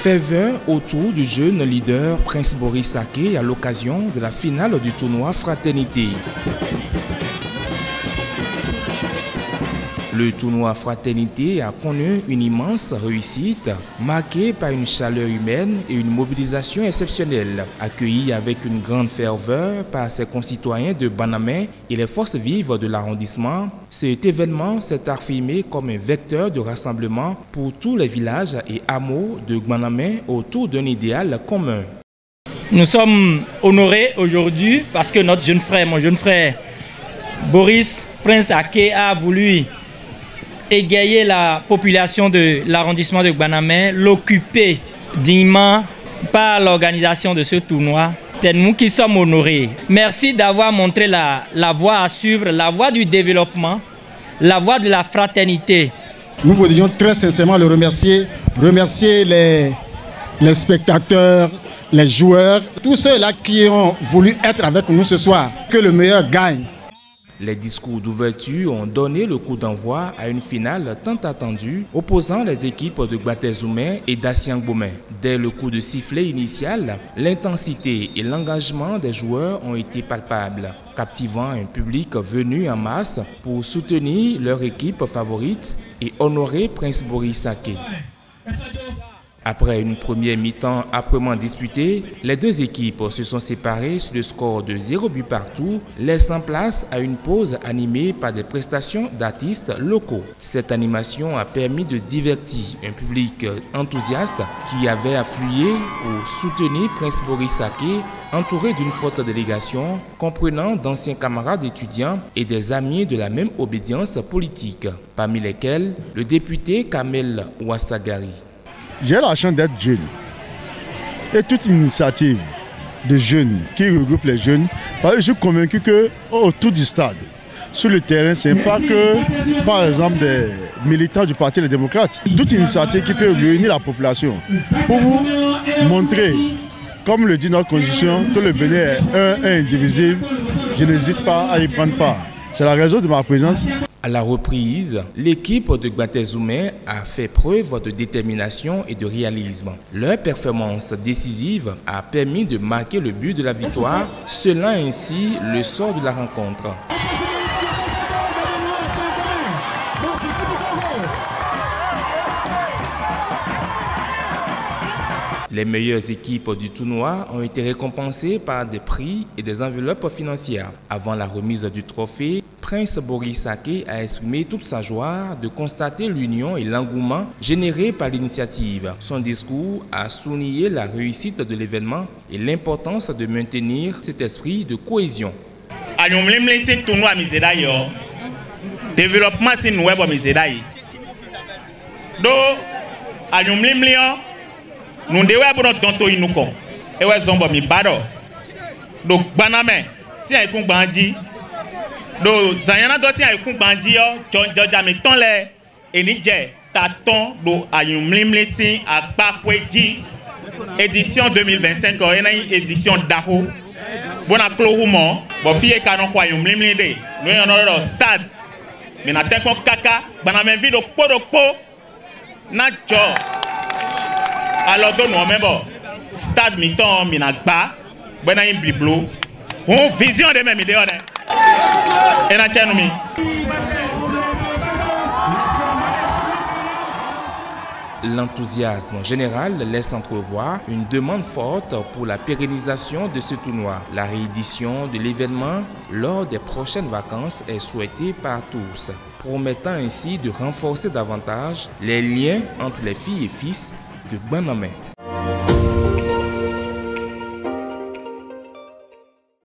Ferveur autour du jeune leader Prince Boris Saké à l'occasion de la finale du tournoi Fraternité. Le tournoi Fraternité a connu une immense réussite, marquée par une chaleur humaine et une mobilisation exceptionnelle, accueillie avec une grande ferveur par ses concitoyens de Banamé et les forces vives de l'arrondissement. Cet événement s'est affirmé comme un vecteur de rassemblement pour tous les villages et hameaux de Banamé autour d'un idéal commun. Nous sommes honorés aujourd'hui parce que notre jeune frère, mon jeune frère Boris Prince Saké a voulu égayer la population de l'arrondissement de Banamé, l'occuper dignement par l'organisation de ce tournoi. C'est nous qui sommes honorés. Merci d'avoir montré la voie à suivre, la voie du développement, la voie de la fraternité. Nous voudrions très sincèrement le remercier, les spectateurs, les joueurs, tous ceux-là qui ont voulu être avec nous ce soir. Que le meilleur gagne. Les discours d'ouverture ont donné le coup d'envoi à une finale tant attendue opposant les équipes de Gbatezoumé et d'Assiang-Bomé. Dès le coup de sifflet initial, l'intensité et l'engagement des joueurs ont été palpables, captivant un public venu en masse pour soutenir leur équipe favorite et honorer Prince Boris Saké. Après une première mi-temps âprement disputée, les deux équipes se sont séparées sur le score de 0 but partout, laissant place à une pause animée par des prestations d'artistes locaux. Cette animation a permis de divertir un public enthousiaste qui avait afflué pour soutenir Prince Boris Saké, entouré d'une forte délégation comprenant d'anciens camarades étudiants et des amis de la même obédience politique, parmi lesquels le député Kamel Ouassagari. J'ai la chance d'être jeune et toute initiative de jeunes qui regroupe les jeunes, parce que je suis convaincu qu'autour du stade, sur le terrain, ce n'est pas que par exemple des militants du Parti des démocrates. Toute initiative qui peut réunir la population pour vous montrer, comme le dit notre constitution, que le Bénin est un et indivisible, je n'hésite pas à y prendre part. C'est la raison de ma présence. À la reprise, l'équipe de Gbatezoumé a fait preuve de détermination et de réalisme. Leur performance décisive a permis de marquer le but de la victoire, scellant ainsi le sort de la rencontre. Les meilleures équipes du tournoi ont été récompensées par des prix et des enveloppes financières. Avant la remise du trophée, Prince Boris Saké a exprimé toute sa joie de constater l'union et l'engouement générés par l'initiative. Son discours a souligné la réussite de l'événement et l'importance de maintenir cet esprit de cohésion. Développement c'est nous nous devons être dans ton inuko. Et ouais, zombo mi baro. Donc, baname, si a un bandit, donc, Zayana doit si a un bandit, Georgia me ton le, et Niger, taton, do a un mlimlesi, à Bakweji, édition 2025, et une édition d'Aho. Bon, à Clohoumo, bon, fille canon quoi, un mlimlede, nous avons un stade, mais n'a pas caca, baname vide au po, n'a jo. Alors, nous même stade mi-temps, minagba, bon à une bliblo, on vision de même idée. Et na tchanumi. L'enthousiasme général laisse entrevoir une demande forte pour la pérennisation de ce tournoi. La réédition de l'événement lors des prochaines vacances est souhaitée par tous, promettant ainsi de renforcer davantage les liens entre les filles et fils de Banamé.